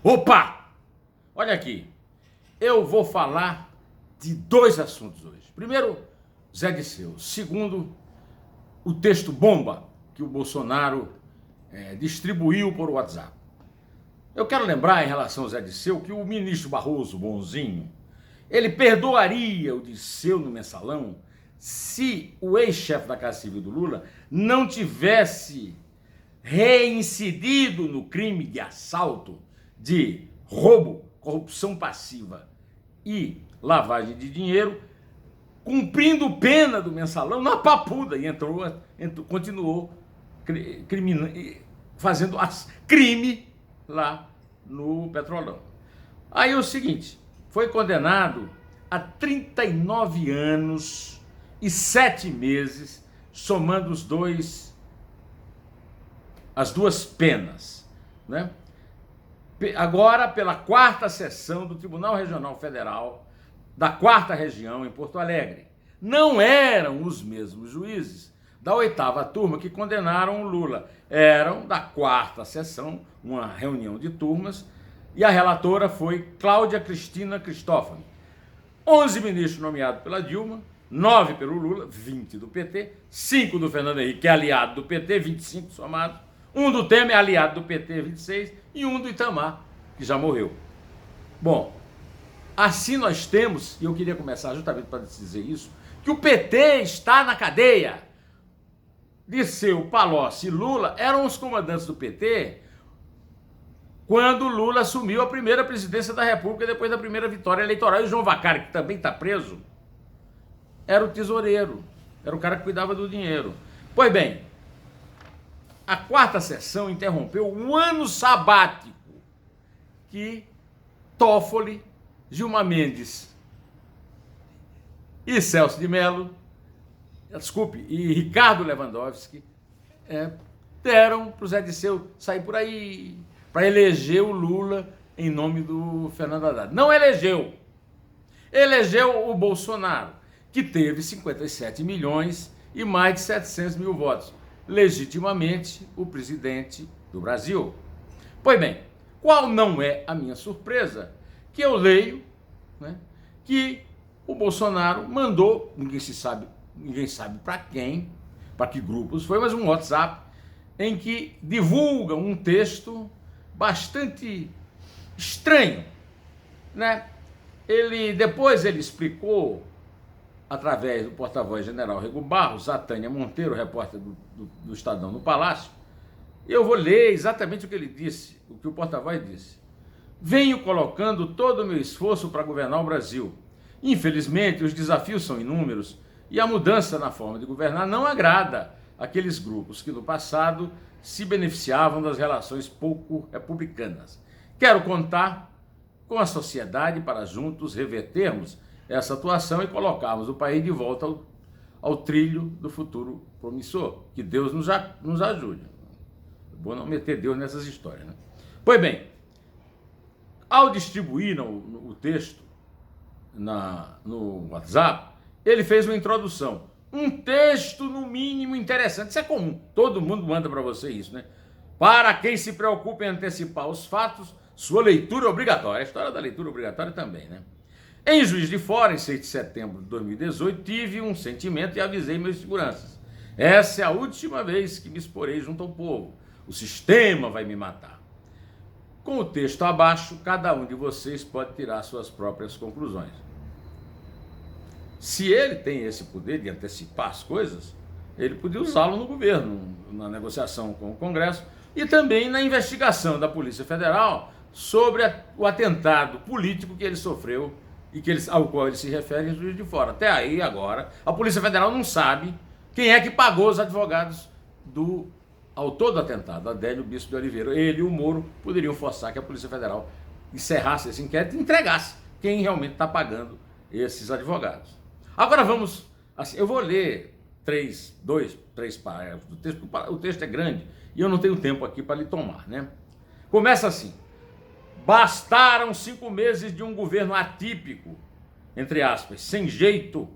Opa! Olha aqui, eu vou falar de dois assuntos hoje. Primeiro, Zé Disseu. Segundo, o texto bomba que o Bolsonaro distribuiu por WhatsApp. Eu quero lembrar, em relação ao Zé Disseu, que o ministro Barroso, bonzinho, ele perdoaria o Disseu no Mensalão se o ex-chefe da Casa Civil do Lula não tivesse reincidido no crime de assalto, de roubo, corrupção passiva e lavagem de dinheiro, cumprindo pena do Mensalão na papuda, e continuou fazendo crime lá no Petrolão. Aí é o seguinte, foi condenado a 39 anos e 7 meses, somando as duas penas, né? Agora, pela 4ª sessão do Tribunal Regional Federal da 4ª Região, em Porto Alegre. Não eram os mesmos juízes da 8ª turma que condenaram o Lula. Eram da 4ª sessão, uma reunião de turmas, e a relatora foi Cláudia Cristina Cristófani. 11 ministros nomeados pela Dilma, 9 pelo Lula, 20 do PT, 5 do Fernando Henrique, que é aliado do PT, 25 somados, 1 do Temer, aliado do PT, 26, e 1 do Itamar, que já morreu. Bom, assim nós temos, e eu queria começar justamente para dizer isso, que o PT está na cadeia. Disseu, Palocci e Lula eram os comandantes do PT quando Lula assumiu a primeira presidência da República depois da primeira vitória eleitoral. E o João Vacari, que também está preso, era o tesoureiro, era o cara que cuidava do dinheiro. Pois bem, a 4ª sessão interrompeu um ano sabático que Toffoli, Gilmar Mendes e Celso de Mello, e Ricardo Lewandowski, deram para o Zé Disseu sair por aí, para eleger o Lula em nome do Fernando Haddad. Não elegeu. Elegeu o Bolsonaro, que teve 57 milhões e mais de 700 mil votos. Legitimamente o presidente do Brasil. Pois bem, qual não é a minha surpresa? Que eu leio, né, que o Bolsonaro mandou, ninguém sabe para quem, para que grupos foi, mas um WhatsApp em que divulga um texto bastante estranho, né? Depois ele explicou, através do porta-voz general Rego Barros, a Tânia Monteiro, repórter do Estadão no Palácio. Eu vou ler exatamente o que ele disse, o que o porta-voz disse. Venho colocando todo o meu esforço para governar o Brasil. Infelizmente, os desafios são inúmeros e a mudança na forma de governar não agrada aqueles grupos que no passado se beneficiavam das relações pouco republicanas. Quero contar com a sociedade para juntos revertermos essa atuação e colocarmos o país de volta ao trilho do futuro promissor. Que Deus nos ajude. É bom não meter Deus nessas histórias, né? Pois bem, ao distribuir o texto no WhatsApp, ele fez uma introdução. Um texto, no mínimo, interessante. Isso é comum. Todo mundo manda para você isso, né? Para quem se preocupa em antecipar os fatos, sua leitura obrigatória. A história da leitura obrigatória também, né? Em Juiz de Fora, em 6 de setembro de 2018, tive um sentimento e avisei meus seguranças. Essa é a última vez que me exporei junto ao povo. O sistema vai me matar. Com o texto abaixo, cada um de vocês pode tirar suas próprias conclusões. Se ele tem esse poder de antecipar as coisas, ele podia usá-lo no governo, na negociação com o Congresso e também na investigação da Polícia Federal sobre o atentado político que ele sofreu e ao qual ele se refere em Juiz de Fora. Até aí, agora, a Polícia Federal não sabe quem é que pagou os advogados do autor do atentado, Adélio Bispo de Oliveira. Ele e o Moro poderiam forçar que a Polícia Federal encerrasse esse inquérito e entregasse quem realmente está pagando esses advogados. Agora vamos, assim, eu vou ler 3 parágrafos do texto, porque o texto é grande e eu não tenho tempo aqui para lhe tomar, né? Começa assim: bastaram 5 meses de um governo atípico, entre aspas, sem jeito,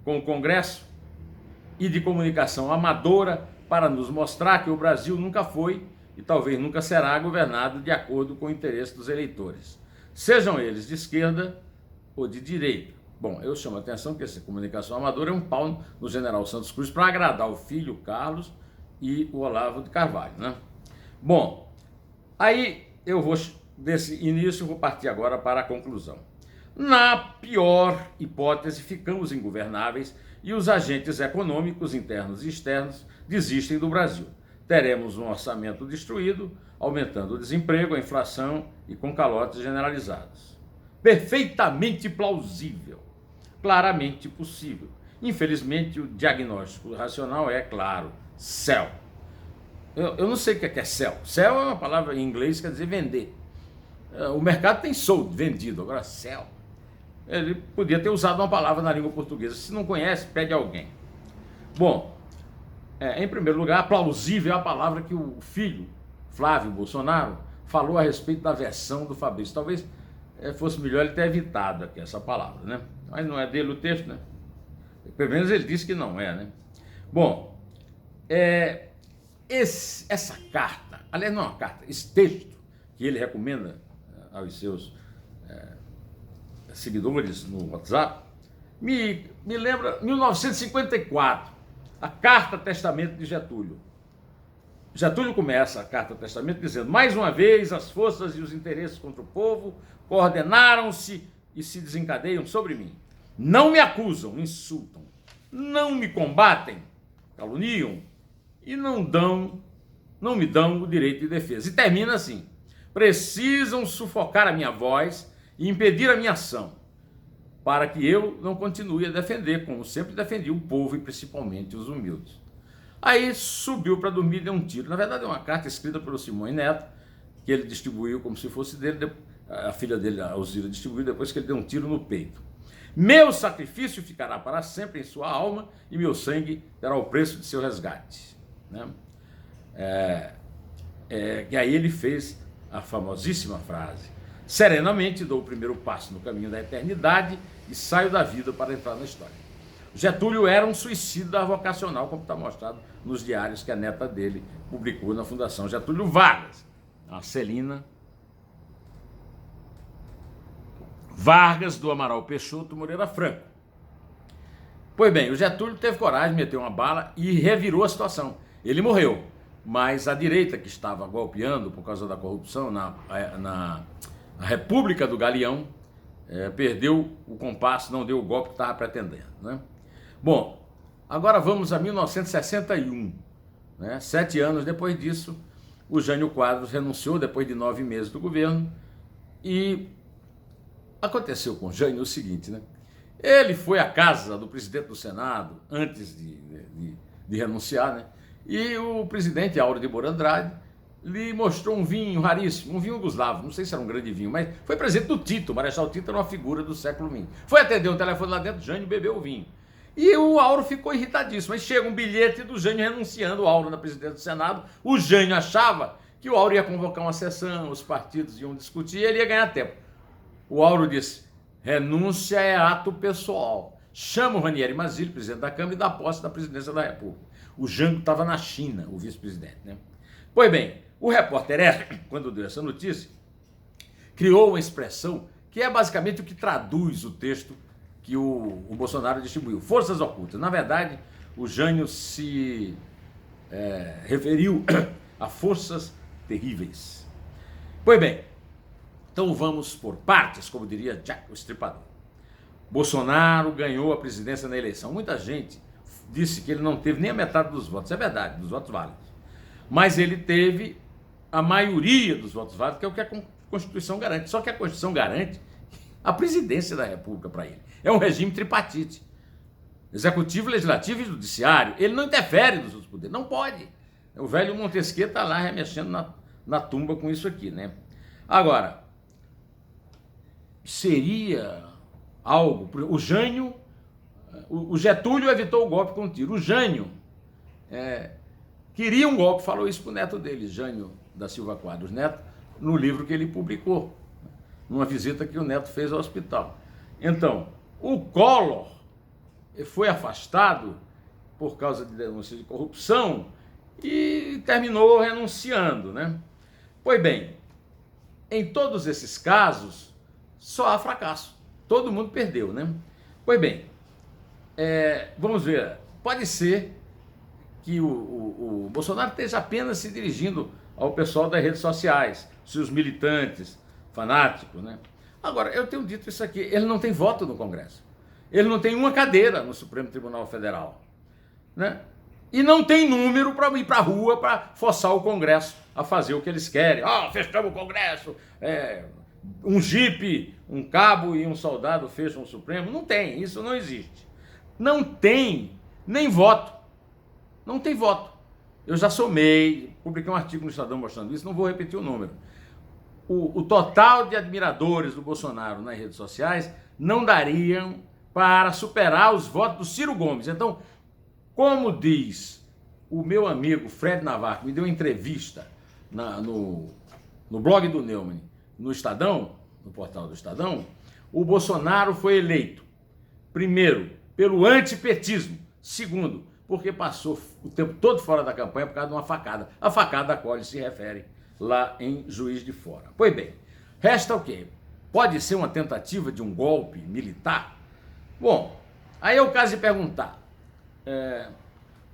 com o Congresso e de comunicação amadora para nos mostrar que o Brasil nunca foi e talvez nunca será governado de acordo com o interesse dos eleitores, sejam eles de esquerda ou de direita. Bom, eu chamo a atenção que essa comunicação amadora é um pau no general Santos Cruz para agradar o filho Carlos e o Olavo de Carvalho, né? Bom, aí eu vou, desse início, vou partir agora para a conclusão. Na pior hipótese, ficamos ingovernáveis e os agentes econômicos internos e externos desistem do Brasil. Teremos um orçamento destruído, aumentando o desemprego, a inflação e com calotes generalizados. Perfeitamente plausível, claramente possível. Infelizmente, o diagnóstico racional é, claro, céu. Eu não sei o que é céu. Céu é uma palavra em inglês que quer dizer vender. O mercado tem sold, vendido, agora céu. Ele podia ter usado uma palavra na língua portuguesa. Se não conhece, pede alguém. Bom, em primeiro lugar, plausível é a palavra que o filho, Flávio Bolsonaro, falou a respeito da versão do Fabrício. Talvez fosse melhor ele ter evitado aqui essa palavra, né? Mas não é dele o texto, né? Pelo menos ele disse que não é, né? Bom, essa carta, aliás, não é uma carta, esse texto que ele recomenda aos seus seguidores no WhatsApp, me lembra 1954, a Carta Testamento de Getúlio. Getúlio começa a Carta Testamento dizendo: mais uma vez as forças e os interesses contra o povo coordenaram-se e se desencadeiam sobre mim. Não me acusam, insultam, não me combatem, caluniam e não me dão o direito de defesa. E termina assim: precisam sufocar a minha voz e impedir a minha ação, para que eu não continue a defender, como sempre defendi, o povo e principalmente os humildes. Aí subiu para dormir e deu um tiro. Na verdade é uma carta escrita pelo Simões Neto, que ele distribuiu como se fosse dele, a filha dele, a Alzira, distribuiu depois que ele deu um tiro no peito. Meu sacrifício ficará para sempre em sua alma e meu sangue terá o preço de seu resgate. Né? E aí ele fez a famosíssima frase: serenamente dou o primeiro passo no caminho da eternidade e saio da vida para entrar na história. Getúlio era um suicida vocacional, como está mostrado nos diários que a neta dele publicou na Fundação Getúlio Vargas, a Celina Vargas do Amaral Peixoto Moreira Franco. Pois bem, o Getúlio teve coragem, meteu uma bala e revirou a situação. Ele morreu, mas a direita, que estava golpeando por causa da corrupção na República do Galeão, perdeu o compasso, não deu o golpe que estava pretendendo, né? Bom, agora vamos a 1961, né? 7 anos depois disso, o Jânio Quadros renunciou depois de 9 meses do governo e aconteceu com o Jânio o seguinte, né? Ele foi à casa do presidente do Senado antes de renunciar, né? E o presidente Auro de Moura Andrade lhe mostrou um vinho raríssimo, um vinho Yugoslavo, não sei se era um grande vinho, mas foi presente do Tito. O Marechal Tito era uma figura do século XX. Foi atender um telefone lá dentro, Jânio bebeu o vinho. E o Auro ficou irritadíssimo, mas chega um bilhete do Jânio renunciando o Auro na presidência do Senado. O Jânio achava que o Auro ia convocar uma sessão, os partidos iam discutir e ele ia ganhar tempo. O Auro disse: renúncia é ato pessoal. Chama o Ranieri Mazzilli, presidente da Câmara, e dá posse da presidência da República. O Jango estava na China, o vice-presidente, né? Pois bem, o repórter, quando deu essa notícia, criou uma expressão que é basicamente o que traduz o texto que o Bolsonaro distribuiu: forças ocultas. Na verdade, o Jânio se referiu a forças terríveis. Pois bem, então vamos por partes, como diria Jack o Estripador. Bolsonaro ganhou a presidência na eleição. Muita gente disse que ele não teve nem a metade dos votos. É verdade, dos votos válidos. Mas ele teve a maioria dos votos válidos, que é o que a Constituição garante. Só que a Constituição garante a presidência da República para ele. É um regime tripartite: executivo, legislativo e judiciário. Ele não interfere nos outros poderes, não pode. O velho Montesquieu está lá remexendo na tumba com isso aqui, né? Agora, seria algo... O Jânio... O Getúlio evitou o golpe com um tiro. O Jânio queria um golpe, falou isso para o neto dele, Jânio da Silva Quadros Neto, no livro que ele publicou, numa visita que o neto fez ao hospital. Então, o Collor foi afastado por causa de denúncia de corrupção e terminou renunciando, né? Pois bem, em todos esses casos, só há fracasso. Todo mundo perdeu, né? Pois bem, vamos ver, pode ser que o Bolsonaro esteja apenas se dirigindo ao pessoal das redes sociais, seus militantes, fanáticos, né? Agora, eu tenho dito isso aqui, ele não tem voto no Congresso. Ele não tem uma cadeira no Supremo Tribunal Federal, né? E não tem número para ir para a rua para forçar o Congresso a fazer o que eles querem. Fechamos o Congresso, um jipe, um cabo e um soldado fecham o Supremo. Não tem, isso não existe. Não tem nem voto. Não tem voto. Eu já somei, publiquei um artigo no Estadão mostrando isso, não vou repetir o número. O total de admiradores do Bolsonaro nas redes sociais não dariam para superar os votos do Ciro Gomes. Então, como diz o meu amigo Fred Navarro, que me deu uma entrevista no blog do Neumann, no Estadão, no portal do Estadão, o Bolsonaro foi eleito, primeiro, pelo antipetismo, segundo, porque passou o tempo todo fora da campanha por causa de uma facada, a facada a qual ele se refere lá em Juiz de Fora. Pois bem, resta o quê? Pode ser uma tentativa de um golpe militar? Bom, aí é o caso de perguntar,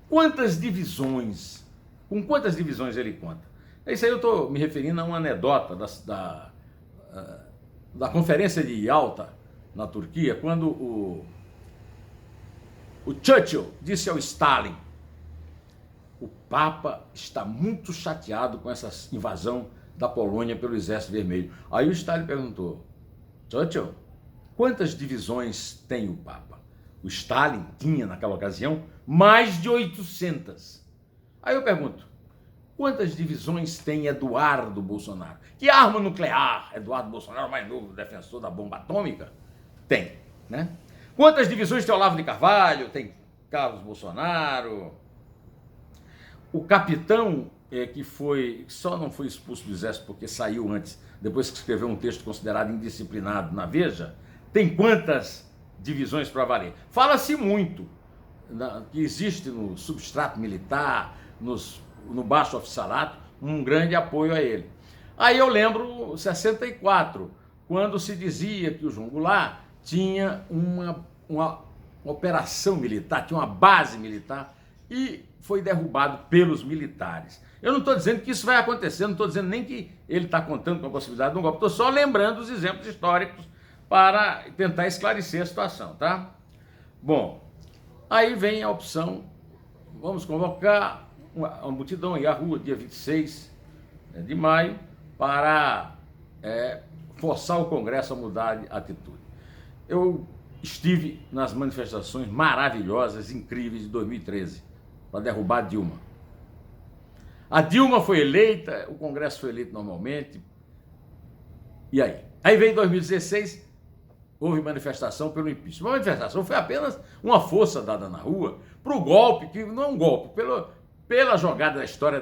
quantas divisões, com quantas divisões ele conta? Isso aí eu estou me referindo a uma anedota da conferência de Yalta, na Turquia, quando o Churchill disse ao Stalin: o Papa está muito chateado com essa invasão da Polônia pelo Exército Vermelho. Aí o Stalin perguntou: Churchill, quantas divisões tem o Papa? O Stalin tinha, naquela ocasião, mais de 800. Aí eu pergunto: quantas divisões tem Eduardo Bolsonaro? Que arma nuclear Eduardo Bolsonaro, mais novo defensor da bomba atômica, tem, né? Quantas divisões tem Olavo de Carvalho, tem Carlos Bolsonaro? O capitão que só não foi expulso do Exército porque saiu antes, depois que escreveu um texto considerado indisciplinado na Veja, tem quantas divisões para valer? Fala-se muito que existe no substrato militar, no baixo oficialato, um grande apoio a ele. Aí eu lembro 64, quando se dizia que o João Goulart tinha uma operação militar, tinha uma base militar e foi derrubado pelos militares. Eu não estou dizendo que isso vai acontecer, não estou dizendo nem que ele está contando com a possibilidade de um golpe, estou só lembrando os exemplos históricos para tentar esclarecer a situação, tá? Bom, aí vem a opção, vamos convocar uma multidão aí à rua, dia 26 de maio, para forçar o Congresso a mudar de atitude. Eu estive nas manifestações maravilhosas, incríveis de 2013, para derrubar a Dilma. A Dilma foi eleita, o Congresso foi eleito normalmente, e aí? Aí veio 2016, houve manifestação pelo impeachment. A manifestação foi apenas uma força dada na rua para o golpe, que não é um golpe, pela jogada da história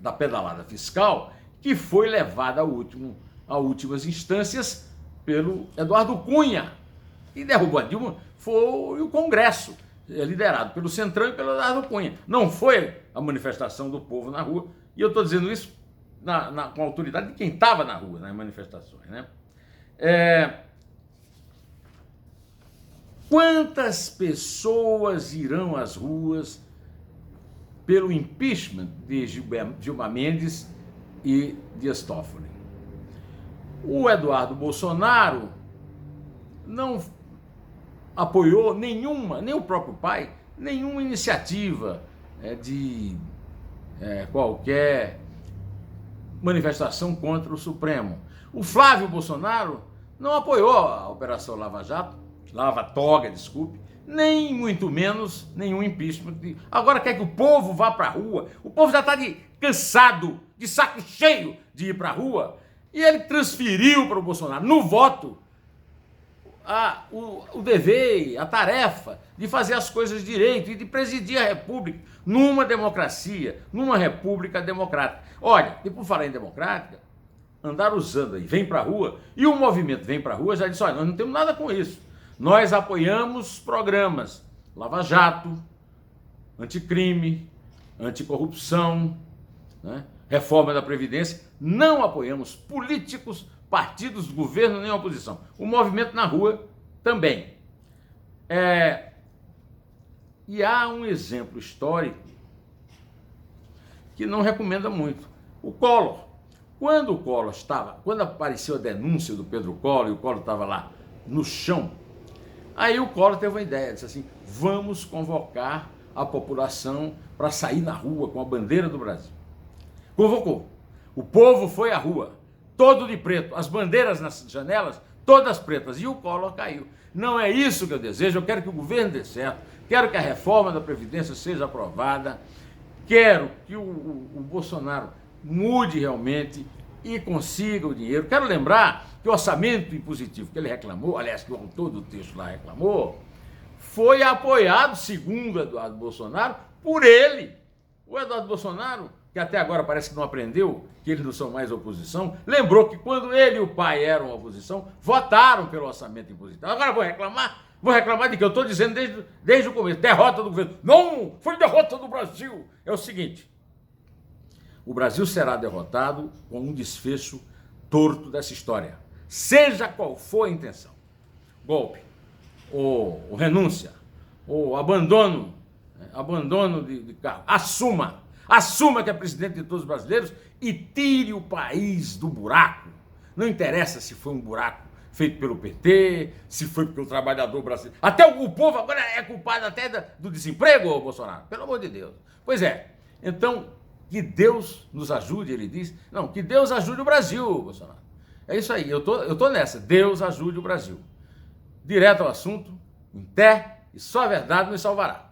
da pedalada fiscal, que foi levada a últimas instâncias pelo Eduardo Cunha. E derrubou a Dilma foi o Congresso, liderado pelo Centrão e pelo Eduardo Cunha. Não foi a manifestação do povo na rua. E eu estou dizendo isso com a autoridade de quem estava na rua, nas manifestações, né? Quantas pessoas irão às ruas pelo impeachment de Gilmar Mendes e Dias Toffoli? O Eduardo Bolsonaro não apoiou nem o próprio pai, nenhuma iniciativa de qualquer manifestação contra o Supremo. O Flávio Bolsonaro não apoiou a Operação Lava Toga, desculpe, nem muito menos nenhum impeachment. Agora quer que o povo vá para a rua, o povo já está cansado, de saco cheio de ir para a rua, e ele transferiu para o Bolsonaro, no voto, o dever, a tarefa de fazer as coisas direito e de presidir a República numa democracia, numa república democrática. Olha, e por falar em democrática, andar usando aí, vem para a rua, e o movimento Vem para a Rua já disse: olha, nós não temos nada com isso. Nós apoiamos programas Lava Jato, anticrime, anticorrupção, né? Reforma da Previdência. Não apoiamos políticos, partidos, governo nem oposição. O movimento na rua também. E há um exemplo histórico que não recomenda muito. O Collor. Quando apareceu a denúncia do Pedro Collor e o Collor estava lá no chão, aí o Collor teve uma ideia, disse assim: vamos convocar a população para sair na rua com a bandeira do Brasil. Convocou. O povo foi à rua, todo de preto, as bandeiras nas janelas, todas pretas, e o Collor caiu. Não é isso que eu desejo, eu quero que o governo dê certo, quero que a reforma da Previdência seja aprovada, quero que o Bolsonaro mude realmente e consiga o dinheiro. Quero lembrar que o orçamento impositivo que ele reclamou, aliás, que o autor do texto lá reclamou, foi apoiado, segundo Eduardo Bolsonaro, por ele. O Eduardo Bolsonaro, que até agora parece que não aprendeu que eles não são mais oposição, lembrou que quando ele e o pai eram oposição, votaram pelo orçamento impositivo. Agora vou reclamar de que eu estou dizendo desde o começo, derrota do governo. Não, foi derrota do Brasil. É o seguinte: o Brasil será derrotado com um desfecho torto dessa história, seja qual for a intenção. Golpe, ou renúncia, ou abandono de cargo. Assuma que é presidente de todos os brasileiros e tire o país do buraco. Não interessa se foi um buraco feito pelo PT, se foi porque o trabalhador brasileiro... Até o povo agora é culpado até do desemprego, Bolsonaro. Pelo amor de Deus. Pois é. Então, que Deus nos ajude, ele diz. Não, que Deus ajude o Brasil, Bolsonaro. É isso aí. Eu tô nessa. Deus ajude o Brasil. Direto ao assunto, em pé, e só a verdade nos salvará.